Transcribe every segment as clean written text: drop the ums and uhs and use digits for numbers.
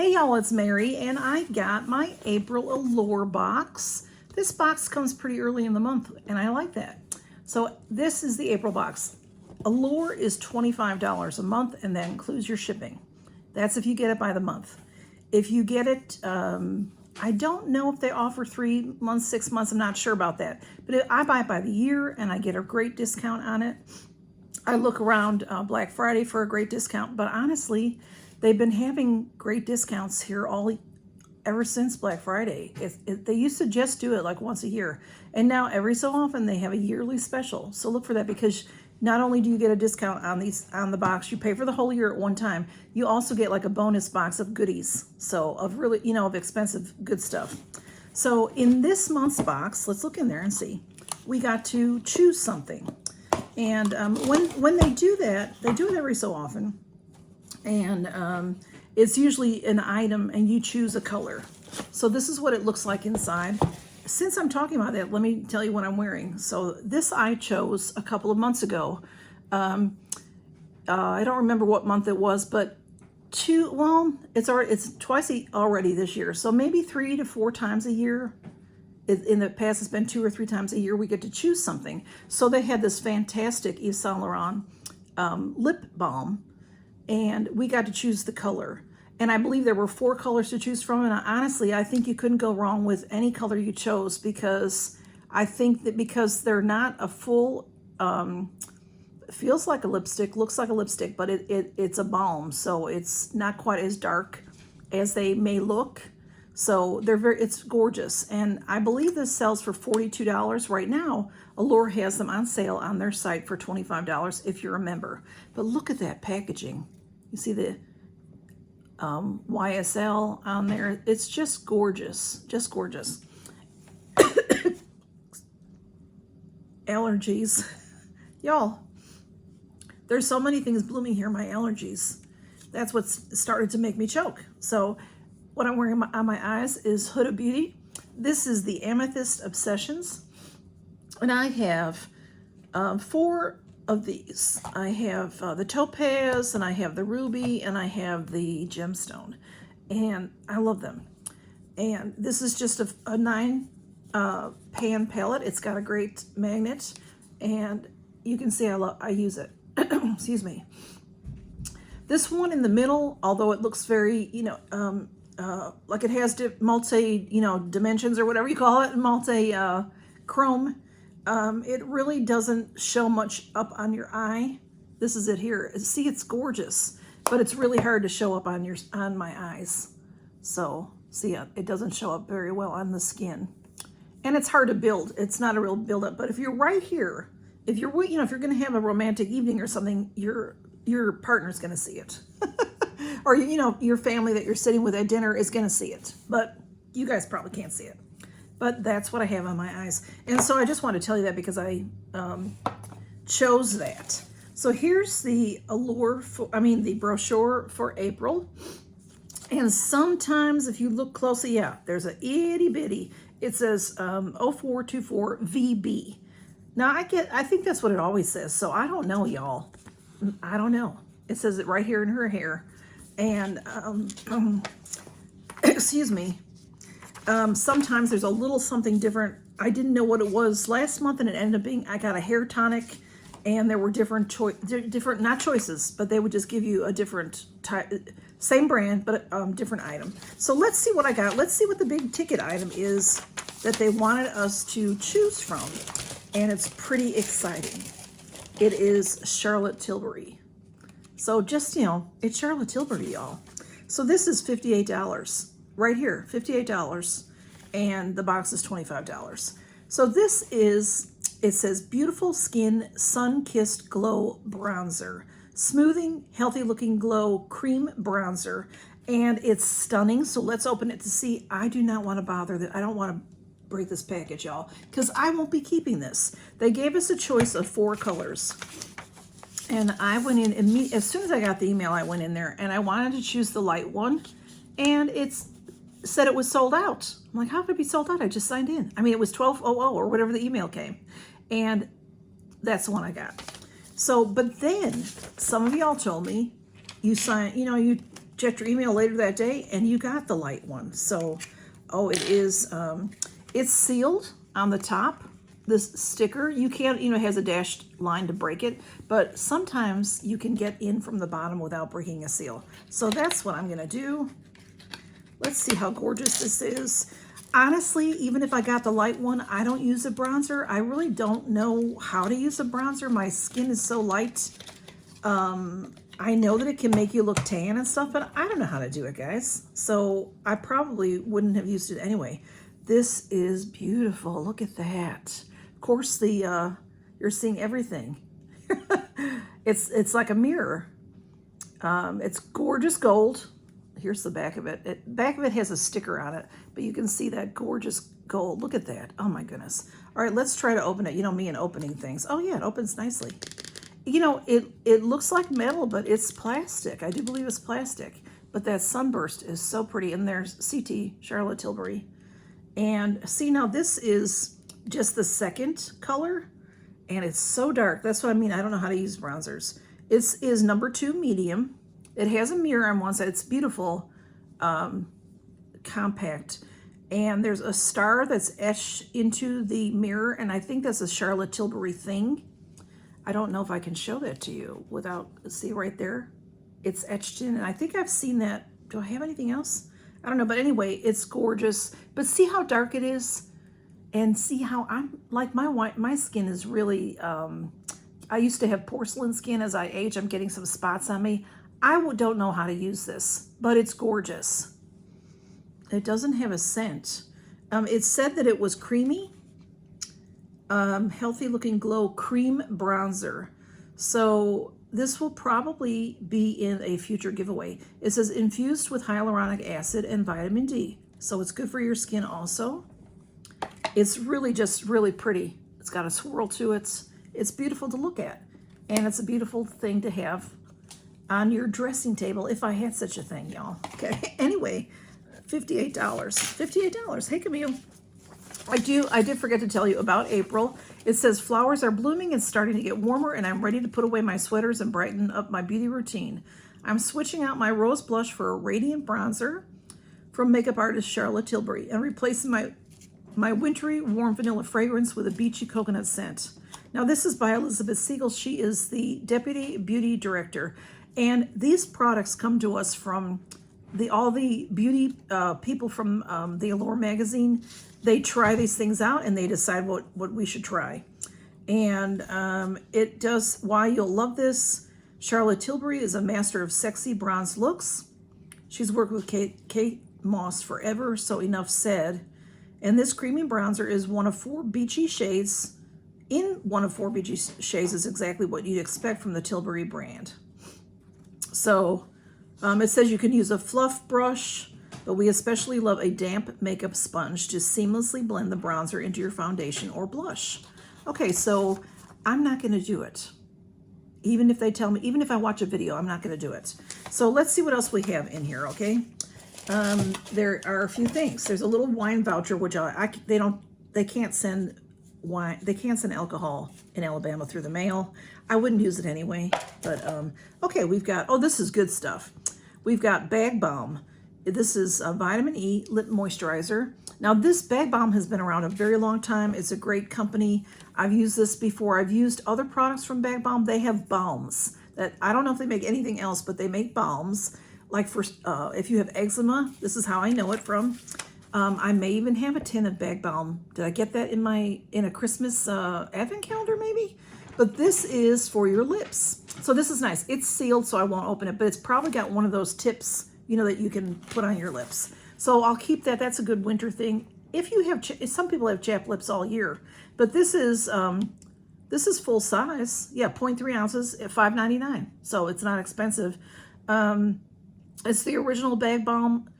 Hey y'all, it's Mary, and I got my April Allure box. This box comes pretty early in the month, and I like that. So this is the April box. Allure is $25 a month, and that includes your shipping. That's if you get it by the month. If you get it, I don't know if they offer 3 months, 6 months, I'm not sure about that. But I buy it by the year, and I get a great discount on it. I look around Black Friday for a great discount, but honestly, they've been having great discounts here ever since Black Friday. They used to just do it like once a year, and now every so often they have a yearly special. So look for that, because not only do you get a discount on the box, you pay for the whole year at one time. You also get like a bonus box of goodies, so of really of expensive good stuff. So in this month's box, let's look in there and see. We got to choose something, and when they do that, they do it every so often. And it's usually an item, and you choose a color. So this is what it looks like inside. Since I'm talking about that, let me tell you what I'm wearing. So this I chose a couple of months ago. I don't remember what month it was, but it's twice already this year. So maybe 3 to 4 times a year. In the past, it's been 2 or 3 times a year we get to choose something. So they had this fantastic Yves Saint Laurent lip balm, and we got to choose the color. And I believe there were 4 colors to choose from. And honestly, I think you couldn't go wrong with any color you chose, because I think that because they're not a full, feels like a lipstick, looks like a lipstick, but it's a balm. So it's not quite as dark as they may look. So it's gorgeous. And I believe this sells for $42 right now. Allure has them on sale on their site for $25 if you're a member. But look at that packaging. You see the YSL on there. It's just gorgeous, just gorgeous. Allergies. Y'all, there's so many things blooming here, my allergies. That's what's started to make me choke. So what I'm wearing on my eyes is Huda Beauty. This is the Amethyst Obsessions. And I have 4 of these. I have the topaz, and I have the ruby, and I have the gemstone, and I love them. And this is just a 9 pan palette. It's got a great magnet, and you can see I use it. Excuse me. This one in the middle, although it looks very like it has multi dimensions or whatever you call it, multi chrome. It really doesn't show much up on your eye. This is it here. See, it's gorgeous, but it's really hard to show up on my eyes. So see, it doesn't show up very well on the skin, and it's hard to build. It's not a real build up. But if you're right here, if you're going to have a romantic evening or something, your partner's going to see it, or your family that you're sitting with at dinner is going to see it. But you guys probably can't see it. But that's what I have on my eyes. And so I just want to tell you that because I chose that. So here's the the brochure for April. And sometimes if you look closely, yeah, there's a itty bitty. It says 0424 VB. Now I think that's what it always says. So I don't know, y'all. I don't know. It says it right here in her hair. And excuse me. Sometimes there's a little something different. I didn't know what it was last month, and it ended up being, I got a hair tonic, and there were different not choices, but they would just give you a different type, same brand, but different item. So let's see what I got. Let's see what the big ticket item is that they wanted us to choose from, and it's pretty exciting. It is Charlotte Tilbury. So just, it's Charlotte Tilbury, y'all. So this is $58. Right here, $58, and the box is $25. So this is, it says Beautiful Skin Sun-Kissed Glow Bronzer. Smoothing, healthy looking glow cream bronzer. And it's stunning. So let's open it to see. I do not want to bother that. I don't want to break this package, y'all, because I won't be keeping this. They gave us a choice of 4 colors. And I went in, as soon as I got the email, I went in there, and I wanted to choose the light one. And said it was sold out. I'm like, how could it be sold out? I just signed in. I mean, it was 12:00 or whatever the email came. And that's the one I got. So, but then some of y'all told me you checked your email later that day and you got the light one. So, oh, it is, it's sealed on the top. This sticker, you can't, you know, it has a dashed line to break it, but sometimes you can get in from the bottom without breaking a seal. So that's what I'm gonna do. Let's see how gorgeous this is. Honestly, even if I got the light one, I don't use a bronzer. I really don't know how to use a bronzer. My skin is so light. I know that it can make you look tan and stuff, but I don't know how to do it, guys. So I probably wouldn't have used it anyway. This is beautiful. Look at that. Of course, the you're seeing everything. It's like a mirror. It's gorgeous gold. Here's the back of it. Back of it has a sticker on it, but you can see that gorgeous gold. Look at that. Oh my goodness. All right, let's try to open it. You know me and opening things. Oh yeah, it opens nicely. You know, it looks like metal, but it's plastic. I do believe it's plastic. But that sunburst is so pretty. And there's CT, Charlotte Tilbury. And see, now this is just the second color, and it's so dark. That's what I mean. I don't know how to use bronzers. It is number 2 medium. It has a mirror on one side. It's beautiful, compact. And there's a star that's etched into the mirror, and I think that's a Charlotte Tilbury thing. I don't know if I can show that to you without, see right there? It's etched in, and I think I've seen that. Do I have anything else? I don't know, but anyway, it's gorgeous. But see how dark it is? And see how I'm, like my skin is really, I used to have porcelain skin. As I age, I'm getting some spots on me. I don't know how to use this, but it's gorgeous. It doesn't have a scent. It said that it was creamy, healthy looking glow cream bronzer. So this will probably be in a future giveaway. It says infused with hyaluronic acid and vitamin D. So it's good for your skin also. It's really just really pretty. It's got a swirl to it. It's beautiful to look at. And it's a beautiful thing to have on your dressing table, if I had such a thing, y'all. Okay, anyway, $58. $58. Hey, Camille. I did forget to tell you about April. It says flowers are blooming and starting to get warmer, and I'm ready to put away my sweaters and brighten up my beauty routine. I'm switching out my rose blush for a radiant bronzer from makeup artist Charlotte Tilbury and replacing my wintry warm vanilla fragrance with a beachy coconut scent. Now this is by Elizabeth Siegel. She is the Deputy Beauty Director. And these products come to us from all the beauty people from the Allure magazine. They try these things out and they decide what we should try. And it does, why you'll love this. Charlotte Tilbury is a master of sexy bronze looks. She's worked with Kate Moss forever, so enough said. And this creamy bronzer is one of 4 beachy shades. In one of 4 beachy shades is exactly what you'd expect from the Tilbury brand. So it says you can use a fluff brush, but we especially love a damp makeup sponge to seamlessly blend the bronzer into your foundation or blush. Okay, so I'm not going to do it. Even if they tell me, even if I watch a video, I'm not going to do it. So let's see what else we have in here, okay? There are a few things. There's a little wine voucher, which they can't send wine, they can't send alcohol in Alabama through the mail. I wouldn't use it anyway, but okay, we've got, oh, this is good stuff. We've got Bag Balm. This is a vitamin E lip moisturizer. Now this Bag Balm has been around a very long time. It's a great company. I've used this before. I've used other products from Bag Balm. They have balms that, I don't know if they make anything else, but they make balms. Like for, if you have eczema, this is how I know it from. I may even have a tin of Bag Balm. Did I get that in a Christmas advent calendar maybe? But this is for your lips. So this is nice. It's sealed, so I won't open it, but it's probably got one of those tips, you know, that you can put on your lips. So I'll keep that. That's a good winter thing. If you have, some people have chapped lips all year, but this is full size. Yeah, 0.3 ounces at $5.99. So it's not expensive. It's the original Bag Balm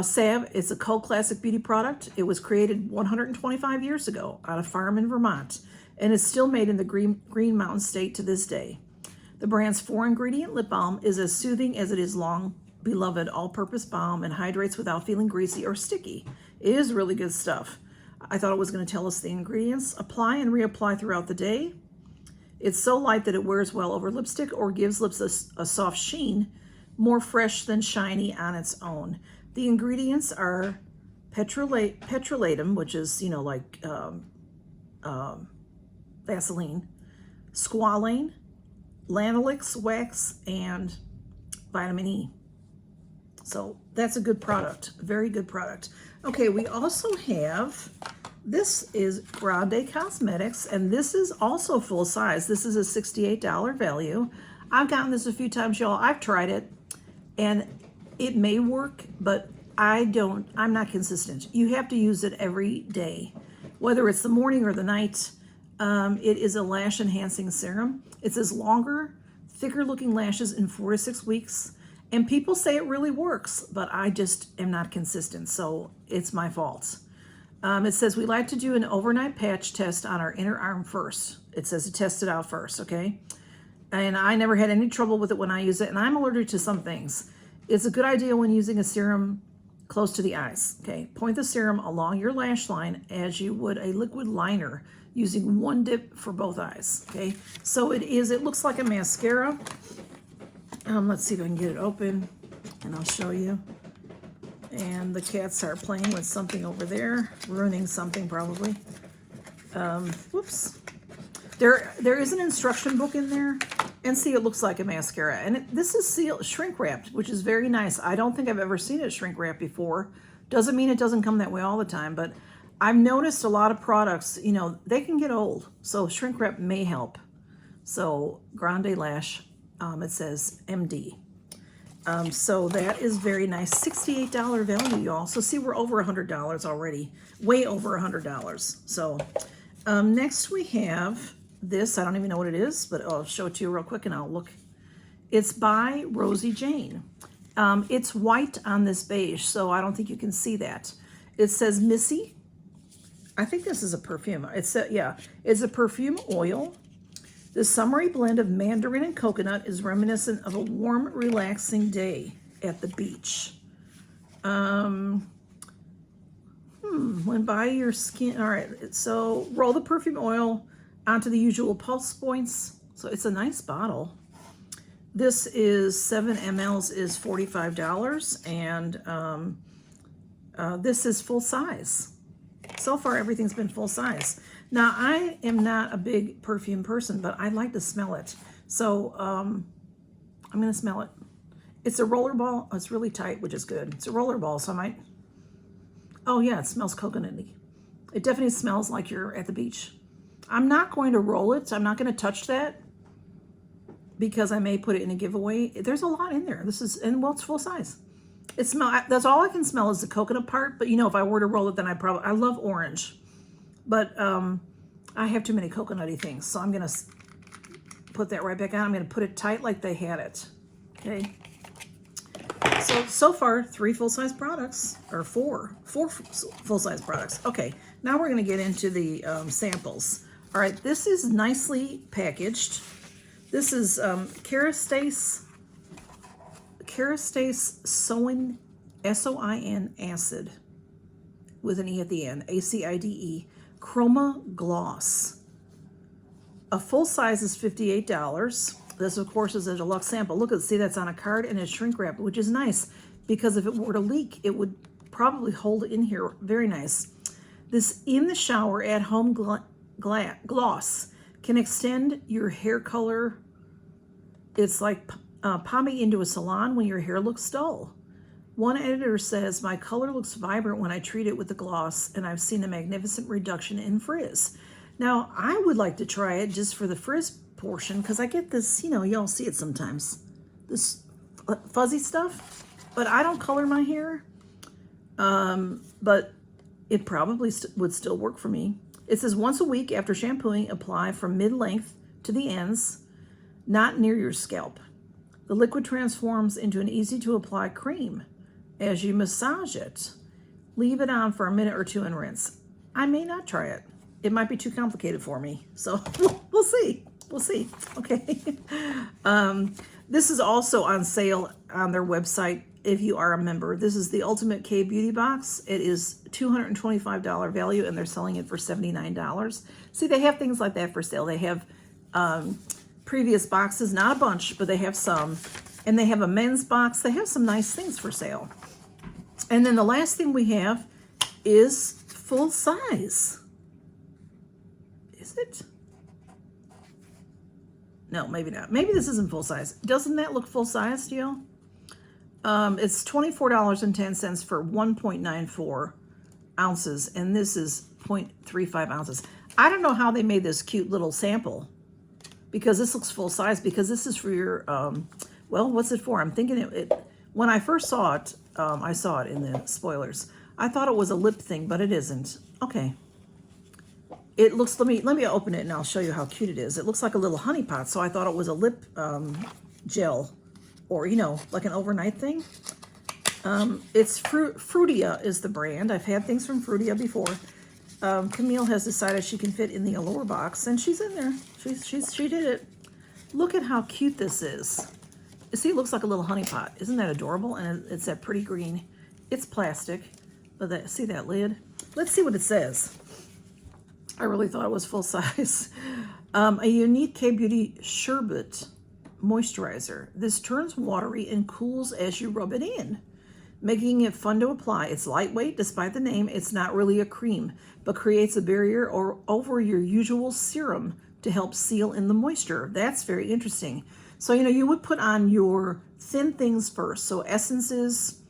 salve. It's a cult classic beauty product. It was created 125 years ago on a farm in Vermont, and is still made in the Green Mountain State to this day. The brand's 4-ingredient lip balm is as soothing as it is long-beloved all-purpose balm and hydrates without feeling greasy or sticky. It is really good stuff. I thought it was going to tell us the ingredients. Apply and reapply throughout the day. It's so light that it wears well over lipstick or gives lips a soft sheen. more fresh than shiny on its own. The ingredients are petrolatum, which is, you know, like Vaseline, squalane, lanolix wax, and vitamin E. So that's a good product, very good product. Okay, we also have, this is Grande Cosmetics, and this is also full size. This is a $68 value. I've gotten this a few times, y'all. I've tried it, and it may work, but I'm not consistent. You have to use it every day, whether it's the morning or the night. It is a lash enhancing serum. It says longer, thicker looking lashes in 4 to 6 weeks. And people say it really works, but I just am not consistent, so it's my fault. It says we like to do an overnight patch test on our inner arm first. It says to test it out first, okay? And I never had any trouble with it when I use it, and I'm allergic to some things. It's a good idea when using a serum close to the eyes, okay? Point the serum along your lash line as you would a liquid liner, using one dip for both eyes, okay? So it looks like a mascara. Let's see if I can get it open, and I'll show you. And the cats are playing with something over there, ruining something probably. Whoops. There is an instruction book in there, and see, it looks like a mascara. And this is sealed, shrink wrapped, which is very nice. I don't think I've ever seen it shrink wrapped before. Doesn't mean it doesn't come that way all the time, but I've noticed a lot of products, you know, they can get old, so shrink wrap may help. So Grande Lash, it says MD. So that is very nice. $68 value, y'all. So see, we're over $100 already. Way over $100. So next we have this. I don't even know what it is, but I'll show it to you real quick and I'll look. It's by Rosie Jane. It's white on this beige, so I don't think you can see that. It says Missy. I think this is a perfume. It's a perfume oil. The summery blend of mandarin and coconut is reminiscent of a warm, relaxing day at the beach. When by your skin, all right, so roll the perfume oil onto the usual pulse points. So it's a nice bottle. This is 7 mLs is $45, and this is full size. So far, everything's been full size. Now, I am not a big perfume person, but I like to smell it. So I'm going to smell it. It's a roller ball. It's really tight, which is good. It's a roller ball, so I might... Oh, yeah, it smells coconutty. It definitely smells like you're at the beach. I'm not going to roll it. I'm not going to touch that because I may put it in a giveaway. There's a lot in there. Well, it's full size. That's all I can smell is the coconut part, but you know, if I were to roll it, then I love orange. But I have too many coconutty things, so I'm going to put that right back on. I'm going to put it tight like they had it. Okay. So far, 3 full-size products, or four full-size products. Okay, now we're going to get into the samples. All right, this is nicely packaged. This is Kerastase Soin, S-O-I-N acid, with an E at the end, ACIDE, Chroma Gloss. A full size is $58. This, of course, is a deluxe sample. Look, see, that's on a card and it's shrink wrapped, which is nice because if it were to leak, it would probably hold it in here. Very nice. This in the shower at home gloss can extend your hair color. It's like popping into a salon when your hair looks dull. One editor says, my color looks vibrant when I treat it with the gloss, and I've seen a magnificent reduction in frizz. Now, I would like to try it just for the frizz portion, because I get this, you know, y'all see it sometimes, this fuzzy stuff, but I don't color my hair, but it probably would still work for me. It says once a week after shampooing, apply from mid-length to the ends, not near your scalp. The liquid transforms into an easy-to-apply cream. As you massage it, leave it on for a minute or two and rinse. I may not try it. It might be too complicated for me, so we'll see. We'll see. Okay. This is also on sale on their website if you are a member. This is the Ultimate K Beauty Box. It is $225 value, and they're selling it for $79. See, they have things like that for sale. They have previous boxes, not a bunch, but they have some. And they have a men's box. They have some nice things for sale. And then the last thing we have is full size. Is it? No, maybe not. Maybe this isn't full size. Doesn't that look full size to you? It's $24.10 for 1.94 ounces, and this is 0.35 ounces. I don't know how they made this cute little sample, because this looks full size, because this is for your, well, what's it for? I'm thinking it when I first saw it, I saw it in the spoilers. I thought it was a lip thing, but it isn't. Okay. It looks, let me open it and I'll show you how cute it is. It looks like a little honey pot, so I thought it was a lip gel, or, you know, like an overnight thing. It's Fruitia is the brand. I've had things from Fruitia before. Camille has decided she can fit in the Allure box, and she's in there. She did it. Look at how cute this is. You see, it looks like a little honey pot. Isn't that adorable? And it's that pretty green. It's plastic, but see that lid? Let's see what it says. I really thought it was full size. A unique K-Beauty Sherbet moisturizer. This turns watery and cools as you rub it in, making it fun to apply. It's lightweight. Despite the name, it's not really a cream, but creates a barrier over your usual serum to help seal in the moisture. That's very interesting. So, you know, you would put on your thin things first. So essences,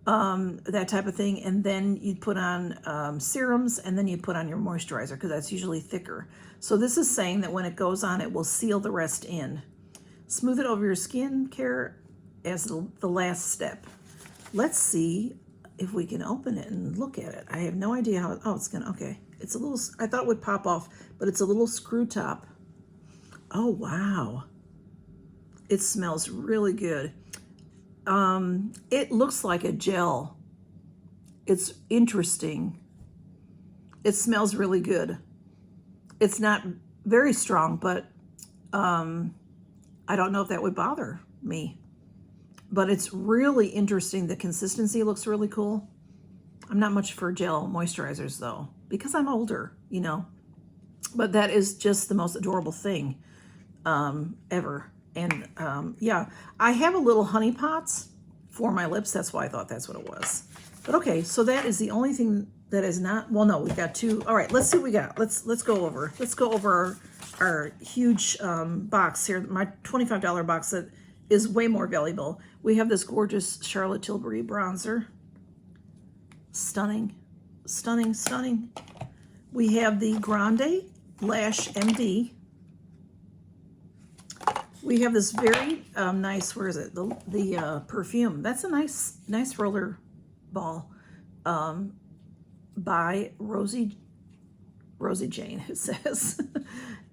that type of thing, and then you'd put on serums, and then you'd put on your moisturizer, because that's usually thicker. So this is saying that when it goes on, it will seal the rest in. Smooth it over your skin care as the last step. Let's see if we can open it and look at it. I have no idea how, oh, it's gonna, okay. It's a little, I thought it would pop off, but it's a little screw top. Oh, wow. It smells really good. It looks like a gel. It's interesting. It smells really good. It's not very strong, but I don't know if that would bother me. But it's really interesting. The consistency looks really cool. I'm not much for gel moisturizers though, because I'm older, you know. But that is just the most adorable thing ever. And yeah, I have a little honey pots for my lips. That's why I thought that's what it was. But okay, so that is the only thing that is not, well, no, we've got two. All right, let's see what we got. Let's go over our huge box here, my $25 box that is way more valuable. We have this gorgeous Charlotte Tilbury bronzer. Stunning, stunning, stunning. We have the Grande Lash MD. We have this very nice, where is it? The perfume. That's a nice roller ball by Rosie Jane, it says.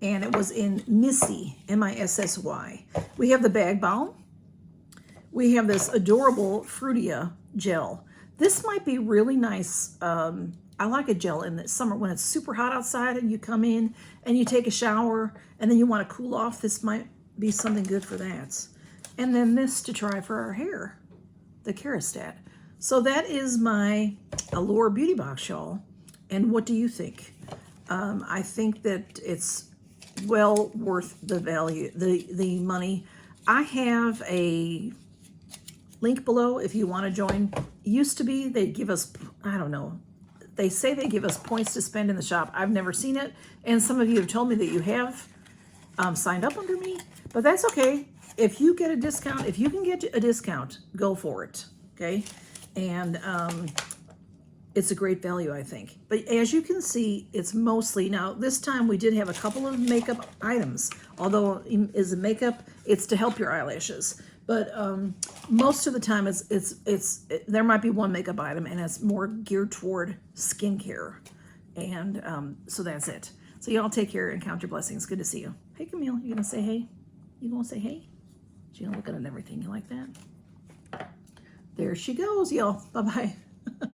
And it was in Missy, M-I-S-S-Y. We have the Bag Balm. We have this adorable Fruitia gel. This might be really nice. I like a gel in the summer when it's super hot outside and you come in and you take a shower and then you want to cool off. This might be something good for that. And then this to try for our hair, the Kerastat. So that is my Allure Beauty Box, y'all. And what do you think? I think that it's well worth the value, the money. I have a link below if you want to join. Used to be they give us, I don't know, they say they give us points to spend in the shop. I've never seen it, and some of you have told me that you have signed up under me, but that's okay. If you get a discount, if you can get a discount, go for it, okay? And it's a great value, I think. But as you can see, it's mostly, now this time we did have a couple of makeup items, although is a makeup, it's to help your eyelashes. But most of the time there might be one makeup item and it's more geared toward skincare. And so that's it. So y'all take care and count your blessings. Good to see you. Hey, Camille, you gonna say hey? You gonna say hey? She gonna look at everything. You like that? There she goes, y'all. Bye-bye.